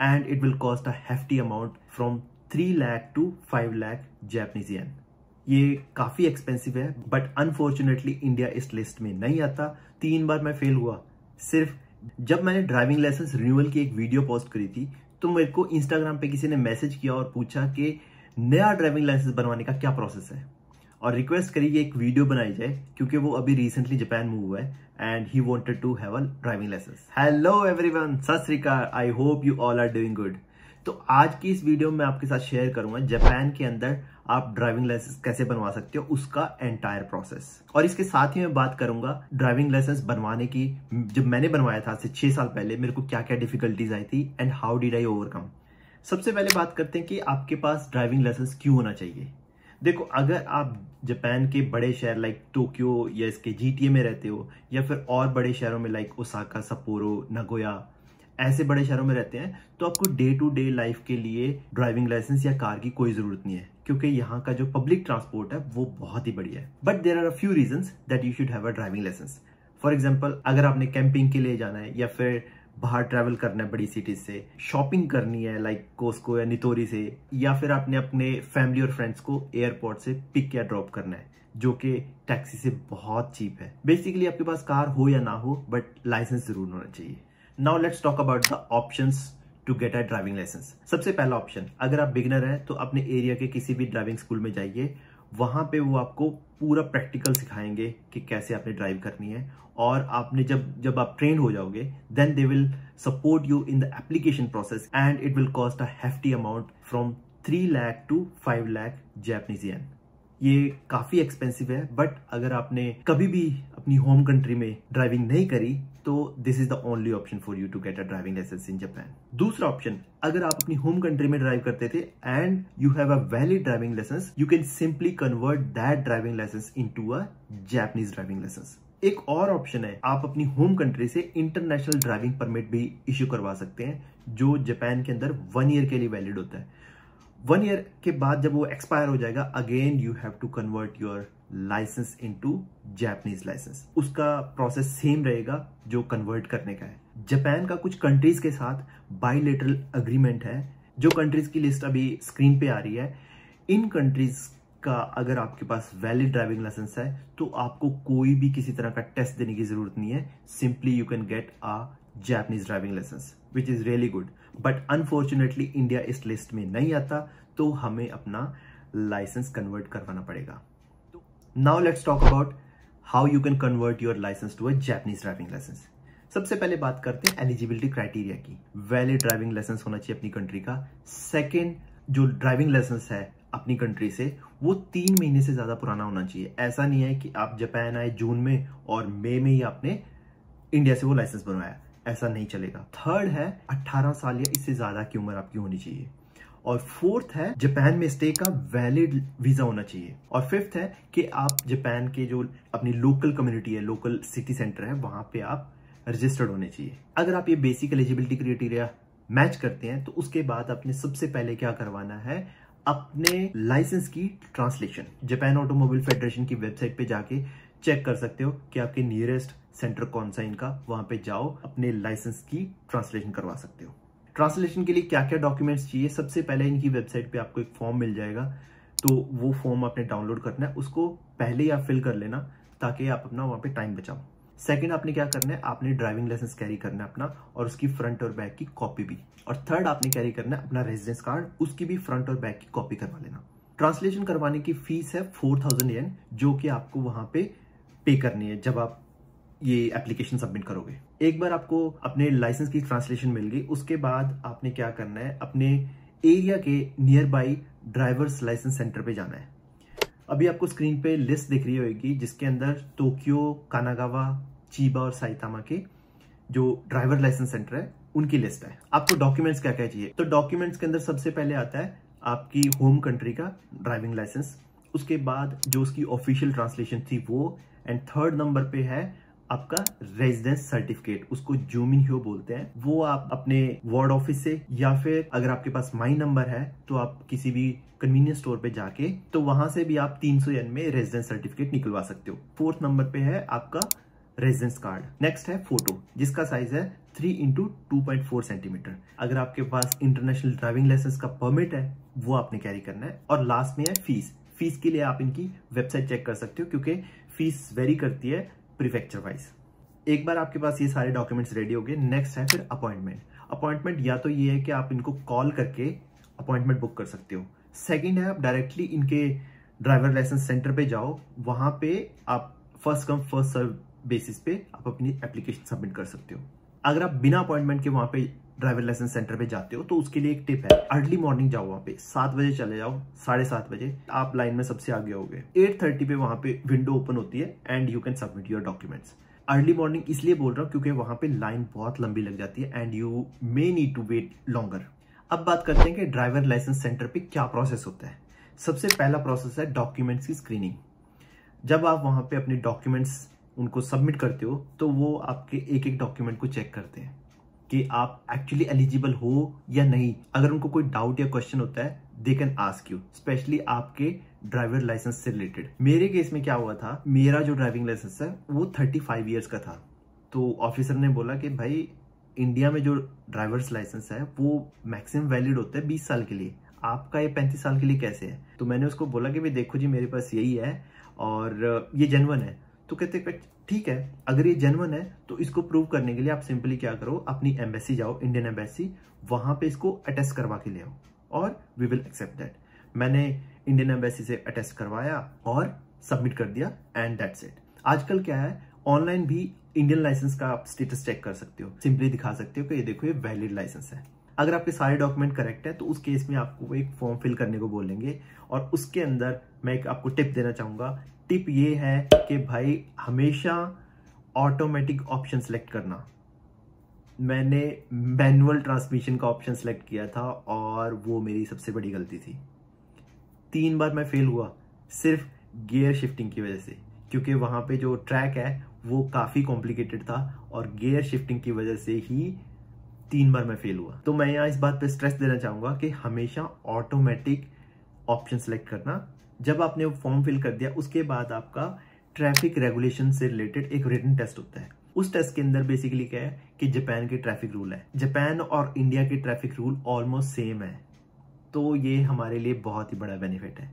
and it will cost a hefty amount from 3 lakh to 5 lakh Japanese yen. ये काफी expensive है, but unfortunately India इस list में नहीं आता। 3 बार मैं फेल हुआ। सिर्फ जब मैंने ड्राइविंग लाइसेंस रिन्यूअल की एक वीडियो पोस्ट करी थी तो मेरे को इंस्टाग्राम पे किसी ने मैसेज किया और पूछा कि नया ड्राइविंग लाइसेंस बनवाने का क्या प्रोसेस है, और रिक्वेस्ट करी कि एक वीडियो बनाई जाए क्योंकि वो अभी रिसेंटली जापान मूव हुआ है and he wanted to have a driving licence. Hello everyone, Sat Sri Akal, I hope you all are doing good. तो आज की इस वीडियो में आपके साथ शेयर करूंगा जापान के अंदर आप ड्राइविंग लाइसेंस कैसे बनवा सकते हो, उसका एंटायर प्रोसेस। और इसके साथ ही मैं बात करूंगा ड्राइविंग लाइसेंस बनवाने की। जब मैंने बनवाया था आज से 6 साल पहले, मेरे को क्या क्या डिफिकल्टीज आई थी and how did I overcome. सबसे पहले बात करते हैं कि आपके पास ड्राइविंग लाइसेंस क्यों होना चाहिए। देखो, अगर आप जापान के बड़े शहर लाइक टोक्यो या इसके जीटीए में रहते हो, या फिर और बड़े शहरों में लाइक ओसाका, सप्पोरो, नागोया, ऐसे बड़े शहरों में रहते हैं, तो आपको डे टू डे लाइफ के लिए ड्राइविंग लाइसेंस या कार की कोई जरूरत नहीं है, क्योंकि यहाँ का जो पब्लिक ट्रांसपोर्ट है वो बहुत ही बढ़िया है। But there are a few reasons that you should have a driving licence. For example, अगर आपने कैंपिंग के लिए जाना है या फिर बाहर ट्रैवल करना है बड़ी सिटीज से, शॉपिंग करनी है लाइक कोस्को या नितोरी से, या फिर आपने अपने फैमिली और फ्रेंड्स को एयरपोर्ट से पिक या ड्रॉप करना है, जो कि टैक्सी से बहुत चीप है। बेसिकली आपके पास कार हो या ना हो, बट लाइसेंस जरूर होना चाहिए। Now let's talk about the options to get a driving licence. सबसे पहला ऑप्शन, अगर आप बिगिनर हैं तो अपने एरिया के किसी भी ड्राइविंग स्कूल में जाइए। वहां पे वो आपको पूरा प्रैक्टिकल सिखाएंगे कि कैसे आपने ड्राइव करनी है, और आपने जब आप ट्रेन हो जाओगे then they will support you in the application process and it will cost a hefty amount from 3 lakh to 5 lakh Japanese yen. ये काफी एक्सपेंसिव है, बट अगर आपने कभी भी अपनी होम कंट्री में ड्राइविंग नहीं करी तो this is the only option for you to get a driving licence in Japan. दूसरा ऑप्शन, अगर आप अपनी होम कंट्री में ड्राइव करते थे and you have a valid driving licence, you can simply convert that driving licence into a Japanese driving licence. एक और option है, आप अपनी होम कंट्री से इंटरनेशनल ड्राइविंग परमिट भी इश्यू करवा सकते हैं, जो जापान के अंदर 1 ईयर के लिए वैलिड होता है। 1 ईयर के बाद जब वो एक्सपायर हो जाएगा, again you have to convert your licence into Japanese licence. उसका प्रोसेस सेम रहेगा जो कन्वर्ट करने का है। जापान का कुछ कंट्रीज के साथ बायलैटरल अग्रीमेंट है, जो कंट्रीज की लिस्ट अभी स्क्रीन पे आ रही है। इन कंट्रीज का अगर आपके पास वैलिड ड्राइविंग लाइसेंस है तो आपको कोई भी किसी तरह का टेस्ट देने की जरूरत नहीं है। Simply you can get a Japanese driving licence which is really good. But unfortunately India इस लिस्ट में नहीं आता, तो हमें अपना लाइसेंस कन्वर्ट करवाना पड़ेगा। Now let's talk about how you can convert your licence to a Japanese driving licence. सबसे पहले बात करते हैं एलिजिबिलिटी क्राइटेरिया की। वैलिड ड्राइविंग लाइसेंस होना चाहिए अपनी कंट्री का। सेकेंड, जो ड्राइविंग लाइसेंस है अपनी कंट्री से, वो 3 महीने से ज्यादा पुराना होना चाहिए। ऐसा नहीं है कि आप जापान आए जून में और मई में ही आपने इंडिया से वो लाइसेंस बनवाया, ऐसा नहीं चलेगा। थर्ड है 18 साल या इससे ज्यादा की उम्र आपकी होनी चाहिए। और फोर्थ है जापान में स्टे का वैलिड वीजा होना चाहिए। और फिफ्थ है कि आप जापान के जो अपनी लोकल कम्युनिटी है, लोकल सिटी सेंटर है, वहां पे आप रजिस्टर्ड होने चाहिए। अगर आप ये बेसिक एलिजिबिलिटी क्राइटेरिया मैच करते हैं तो उसके बाद आपने सबसे पहले क्या करवाना है, अपने लाइसेंस की ट्रांसलेशन। जापान ऑटोमोबाइल फेडरेशन की वेबसाइट पे जाके चेक कर सकते हो कि आपके नियरेस्ट सेंटर कौन सा इनका, वहां पे जाओ, अपने लाइसेंस की ट्रांसलेशन करवा सकते हो। ट्रांसलेशन के लिए क्या क्या डॉक्यूमेंट्स चाहिए, सबसे पहले इनकी वेबसाइट पे आपको एक फॉर्म मिल जाएगा, तो वो फॉर्म आपने डाउनलोड करना है। उसको पहले ही आप फिल कर लेना ताकि आप अपना वहां पे टाइम बचाओ। सेकंड, आपने क्या करना है, आपने ड्राइविंग लाइसेंस कैरी करना है अपना, और उसकी फ्रंट और बैक की कॉपी भी। और थर्ड, आपने कैरी करना है अपना रेजिडेंस कार्ड, उसकी भी फ्रंट और बैक की कॉपी करवा लेना। ट्रांसलेशन करवाने की फीस है 4000 येन, जो कि आपको वहां पे पे करनी है जब आप ये एप्लीकेशन सबमिट करोगे। एक बार आपको अपने लाइसेंस की ट्रांसलेशन मिल गई, उसके बाद आपने क्या करना है, अपने एरिया के nearby driver's licence centre पे जाना है। अभी आपको स्क्रीन पे लिस्ट दिख रही होगी जिसके अंदर टोक्यो, कानागावा, चीबा और साइतामा के जो ड्राइवर लाइसेंस सेंटर है उनकी लिस्ट है। आपको डॉक्यूमेंट्स क्या क्या चाहिए, तो डॉक्यूमेंट्स के अंदर सबसे पहले आता है आपकी होम कंट्री का ड्राइविंग लाइसेंस, उसके बाद जो उसकी ऑफिशियल ट्रांसलेशन थी वो, एंड थर्ड नंबर पे है आपका रेजिडेंस सर्टिफिकेट, उसको जूमिन बोलते हैं। वो आप अपने वार्ड ऑफिस से, या फिर अगर आपके पास माई नंबर है तो आप किसी भी कन्वीनियंस स्टोर पे जाके, तो वहां से भी आप 300 येन में रेजिडेंस सर्टिफिकेट निकलवा सकते हो। फोर्थ नंबर पे है आपका रेजिडेंस कार्ड। नेक्स्ट है फोटो, जिसका साइज है 3x2.4 सेंटीमीटर। अगर आपके पास इंटरनेशनल ड्राइविंग लाइसेंस का परमिट है वो आपने कैरी करना है। और लास्ट में है फीस। फीस के लिए आप इनकी वेबसाइट चेक कर सकते हो क्योंकि फीस वेरी करती है प्रीफेक्चर वाइज। एक बार आपके पास ये सारे डॉक्यूमेंट्स रेडी हो गए, नेक्स्ट है फिर अपॉइंटमेंट। अपॉइंटमेंट या तो ये है कि आप इनको कॉल करके अपॉइंटमेंट बुक कर सकते हो। सेकंड है आप डायरेक्टली इनके ड्राइवर लाइसेंस सेंटर पे जाओ, वहां पे आप first come first serve basis पे आप अपनी एप्लीकेशन सबमिट कर सकते हो। अगर आप बिना अपॉइंटमेंट के वहां पे ड्राइवर लाइसेंस सेंटर पे जाते हो तो उसके लिए एक टिप है, अर्ली मॉर्निंग जाओ, वहां पे 7 बजे चले जाओ, 7:30 बजे आप लाइन में सबसे आगे होगे। 8:30 पे वहां पे विंडो ओपन होती है and you can submit your documents. Early morning इसलिए बोल रहा हूँ क्योंकि वहां पे लाइन बहुत लंबी लग जाती है and you may need to wait longer. अब बात करते हैं कि ड्राइवर लाइसेंस सेंटर पे क्या प्रोसेस होता है। सबसे पहला प्रोसेस है डॉक्यूमेंट्स की स्क्रीनिंग। जब आप वहां पे अपने डॉक्यूमेंट्स उनको सबमिट करते हो तो वो आपके एक एक डॉक्यूमेंट को चेक करते हैं कि आप एक्चुअली एलिजिबल हो या नहीं। अगर उनको कोई डाउट या क्वेश्चन होता है they can ask you, specially आपके ड्राइवर लाइसेंस से रिलेटेड। मेरे केस में क्या हुआ था, मेरा जो ड्राइविंग लाइसेंस है वो 35 ईयर्स का था। तो ऑफिसर ने बोला कि भाई इंडिया में जो ड्राइवर्स लाइसेंस है वो मैक्सिमम वैलिड होता है 20 साल के लिए, आपका ये 35 साल के लिए कैसे है। तो मैंने उसको बोला कि भाई देखो जी मेरे पास यही है और ये जेन्युइन है। तो कहते ठीक है, अगर ये जेन्युइन है तो इसको प्रूव करने के लिए आप सिंपली क्या करो, अपनी एम्बेसी जाओ, इंडियन एम्बेसी, वहां पे इसको अटेस्ट करवा के ले आओ और वी विल एक्सेप्ट दैट। मैंने इंडियन एम्बेसी से अटेस्ट करवाया और सबमिट कर दिया एंड दैट्स इट। आजकल क्या है, ऑनलाइन भी इंडियन लाइसेंस का आप स्टेटस चेक कर सकते हो, सिंपली दिखा सकते हो कि ये देखो ये वैलिड लाइसेंस है। अगर आपके सारे डॉक्यूमेंट करेक्ट है तो उस केस में आपको एक फॉर्म फिल करने को बोलेंगे और उसके अंदर मैं एक आपको टिप देना चाहूंगा। टिप ये है कि भाई हमेशा ऑटोमेटिक ऑप्शन सेलेक्ट करना। मैंने मैनुअल ट्रांसमिशन का ऑप्शन सेलेक्ट किया था और वो मेरी सबसे बड़ी गलती थी। 3 बार मैं फेल हुआ सिर्फ गियर शिफ्टिंग की वजह से, क्योंकि वहां पे जो ट्रैक है वो काफी कॉम्प्लिकेटेड था और गियर शिफ्टिंग की वजह से ही 3 बार मैं फेल हुआ। तो मैं यहाँ इस बात पे स्ट्रेस देना चाहूंगा कि हमेशा ऑटोमेटिक ऑप्शन सेलेक्ट करना। जब आपने वो फॉर्म फिल कर दिया उसके बाद आपका ट्रैफिक रेगुलेशन से रिलेटेड एक रिटन टेस्ट होता है। उस टेस्ट के अंदर बेसिकली क्या है कि जापान के ट्रैफिक रूल है। जापान और इंडिया के ट्रैफिक रूल ऑलमोस्ट सेम है, तो ये हमारे लिए बहुत ही बड़ा बेनिफिट है।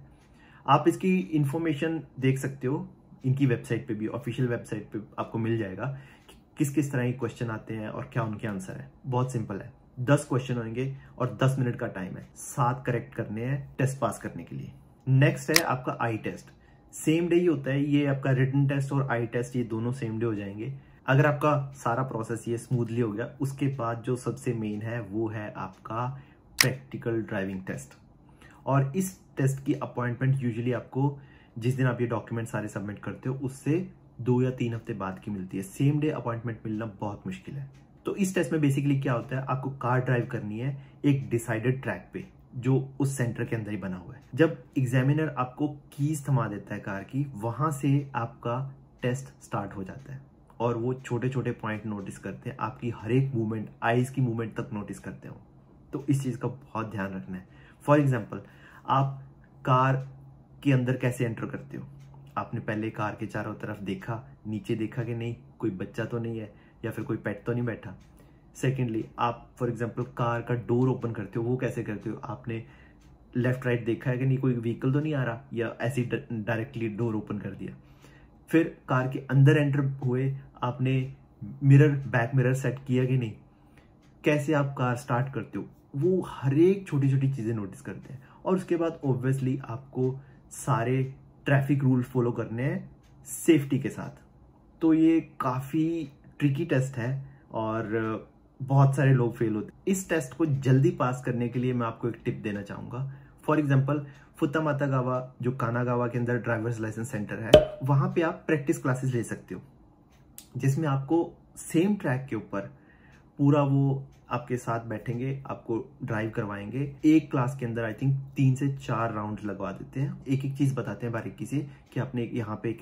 आप इसकी इंफॉर्मेशन देख सकते हो इनकी वेबसाइट पे भी, ऑफिशियल वेबसाइट पे आपको मिल जाएगा कि किस किस तरह के क्वेश्चन आते हैं और क्या उनके आंसर है। बहुत सिंपल है, 10 क्वेश्चन होंगे और 10 मिनट का टाइम है, 7 करेक्ट करने हैं टेस्ट पास करने के लिए। नेक्स्ट है आपका आई टेस्ट। सेम डे ही होता है ये आपका रिटन टेस्ट और आई टेस्ट, ये दोनों सेम डे हो जाएंगे। अगर आपका सारा प्रोसेस ये स्मूथली हो गया उसके बाद जो सबसे मेन है वो है आपका प्रैक्टिकल ड्राइविंग टेस्ट। और इस टेस्ट की अपॉइंटमेंट यूजुअली आपको जिस दिन आप ये डॉक्यूमेंट सारे सबमिट करते हो उससे 2 या 3 हफ्ते बाद की मिलती है। सेम डे अपॉइंटमेंट मिलना बहुत मुश्किल है। तो इस टेस्ट में बेसिकली क्या होता है, आपको कार ड्राइव करनी है एक डिसाइडेड ट्रैक पे जो उस सेंटर के अंदर ही बना हुआ है। जब एग्जामिनर आपको कीज थमा देता है कार की, वहां से आपका टेस्ट स्टार्ट हो जाता है और वो छोटे छोटे पॉइंट नोटिस करते हैं, आपकी हर एक मूवमेंट, आईज की मूवमेंट तक नोटिस करते हो। तो इस चीज का बहुत ध्यान रखना है। फॉर एग्जाम्पल, आप कार के अंदर कैसे एंटर करते हो, आपने पहले कार के चारों तरफ देखा, नीचे देखा कि नहीं कोई बच्चा तो नहीं है या फिर कोई पेट तो नहीं बैठा। सेकेंडली, आप फॉर एग्जाम्पल कार का डोर ओपन करते हो, वो कैसे करते हो, आपने लेफ्ट राइट देखा है कि नहीं कोई व्हीकल तो नहीं आ रहा या ऐसे डायरेक्टली डोर ओपन कर दिया। फिर कार के अंदर एंटर हुए, आपने मिरर, बैक मिरर सेट किया कि नहीं, कैसे आप कार स्टार्ट करते हो, वो हर एक छोटी छोटी चीजें नोटिस करते हैं। और उसके बाद ऑब्वियसली आपको सारे ट्रैफिक रूल फॉलो करने हैं सेफ्टी के साथ। तो ये काफी ट्रिकी टेस्ट है और बहुत सारे लोग फेल होते हैं। इस टेस्ट को जल्दी पास करने के लिए मैं आपको एक टिप देना चाहूंगा। फॉर एग्जाम्पल, फुतामातागावा जो कानागावा के अंदर ड्राइवर्स लाइसेंस सेंटर है, वहां पे आप प्रैक्टिस क्लासेस ले सकते हो जिसमें आपको सेम ट्रैक के ऊपर पूरा वो आपके साथ बैठेंगे, आपको ड्राइव करवाएंगे। एक क्लास के अंदर आई थिंक 3 से 4 राउंड लगवा देते हैं, एक एक चीज बताते हैं बारीकी से कि आपने यहाँ पे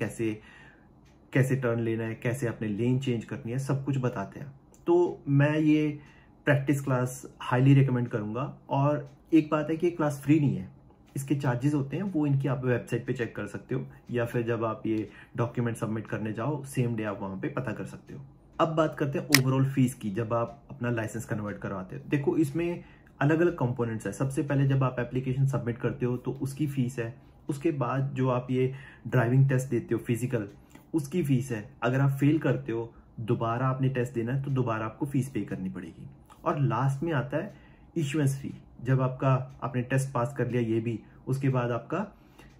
कैसे टर्न लेना है, कैसे आपने लेन चेंज करनी है, सब कुछ बताते हैं। तो मैं ये प्रैक्टिस क्लास हाईली रिकमेंड करूंगा। और एक बात है कि ये क्लास फ्री नहीं है, इसके चार्जेस होते हैं, वो इनकी आप वेबसाइट पे चेक कर सकते हो या फिर जब आप ये डॉक्यूमेंट सबमिट करने जाओ सेम डे आप वहां पे पता कर सकते हो। अब बात करते हैं ओवरऑल फीस की जब आप अपना लाइसेंस कन्वर्ट करवाते हो। देखो इसमें अलग अलग कंपोनेंट्स है। सबसे पहले जब आप एप्लीकेशन सबमिट करते हो तो उसकी फीस है। उसके बाद जो आप ये ड्राइविंग टेस्ट देते हो फिजिकल, उसकी फीस है। अगर आप फेल करते हो, दोबारा आपने टेस्ट देना है तो दोबारा आपको फीस पे करनी पड़ेगी। और लास्ट में आता है इश्यूएंस फी। जब आपने टेस्ट पास कर लिया ये भी, उसके बाद आपका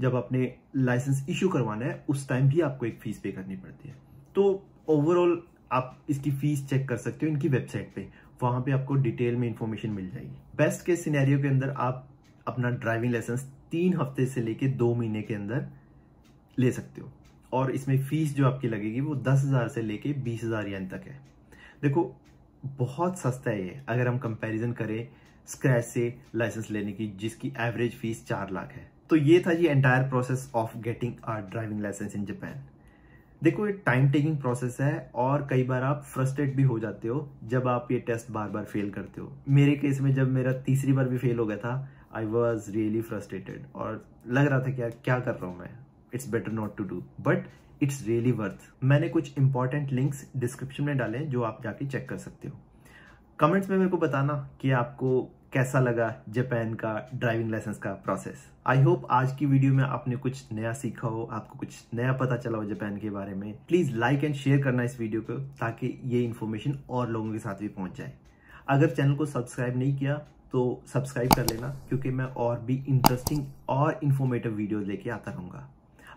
जब आपने लाइसेंस इशू करवाना है उस टाइम भी आपको एक फीस पे करनी पड़ती है। तो ओवरऑल आप इसकी फीस चेक कर सकते हो इनकी वेबसाइट पे, वहां पे आपको डिटेल में इंफॉर्मेशन मिल जाएगी। बेस्ट केस सिनेरियो के अंदर आप अपना ड्राइविंग लाइसेंस 3 हफ्ते से लेके 2 महीने के अंदर ले सकते हो। और इसमें फीस जो आपकी लगेगी वो 10,000 से लेके 20,000 येन तक है। देखो बहुत सस्ता है ये अगर हम कंपैरिजन करें स्क्रैच से लाइसेंस लेने की, जिसकी एवरेज फीस 4 लाख है। तो ये था जी entire process of getting our driving licence in Japan. देखो ये टाइम टेकिंग प्रोसेस है और कई बार आप फ्रस्ट्रेट भी हो जाते हो जब आप ये टेस्ट बार बार फेल करते हो। मेरे केस में जब मेरा तीसरी बार भी फेल हो गया था, आई वॉज रियली फ्रस्ट्रेटेड और लग रहा था कि क्या कर रहा हूं मैं, it's better not to do, but it's really worth. मैंने कुछ इंपॉर्टेंट लिंक्स डिस्क्रिप्शन में डाले जो आप जाके चेक कर सकते हो। कमेंट्स में मेरे को बताना कि आपको कैसा लगा जापान का ड्राइविंग लाइसेंस का प्रोसेस। आई होप आज की वीडियो में आपने कुछ नया सीखा हो, आपको कुछ नया पता चला हो जापान के बारे में। प्लीज लाइक एंड शेयर करना इस वीडियो को ताकि ये इन्फॉर्मेशन और लोगों के साथ भी पहुंच जाए। अगर चैनल को सब्सक्राइब नहीं किया तो सब्सक्राइब कर लेना, क्योंकि मैं और भी इंटरेस्टिंग और इन्फॉर्मेटिव वीडियो लेके आता रहूंगा।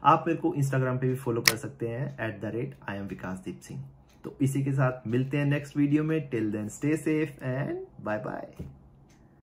आप मेरे को इंस्टाग्राम पे भी फॉलो कर सकते हैं @IamVikasdeep Singh। तो इसी के साथ मिलते हैं नेक्स्ट वीडियो में। Till then stay safe and bye bye.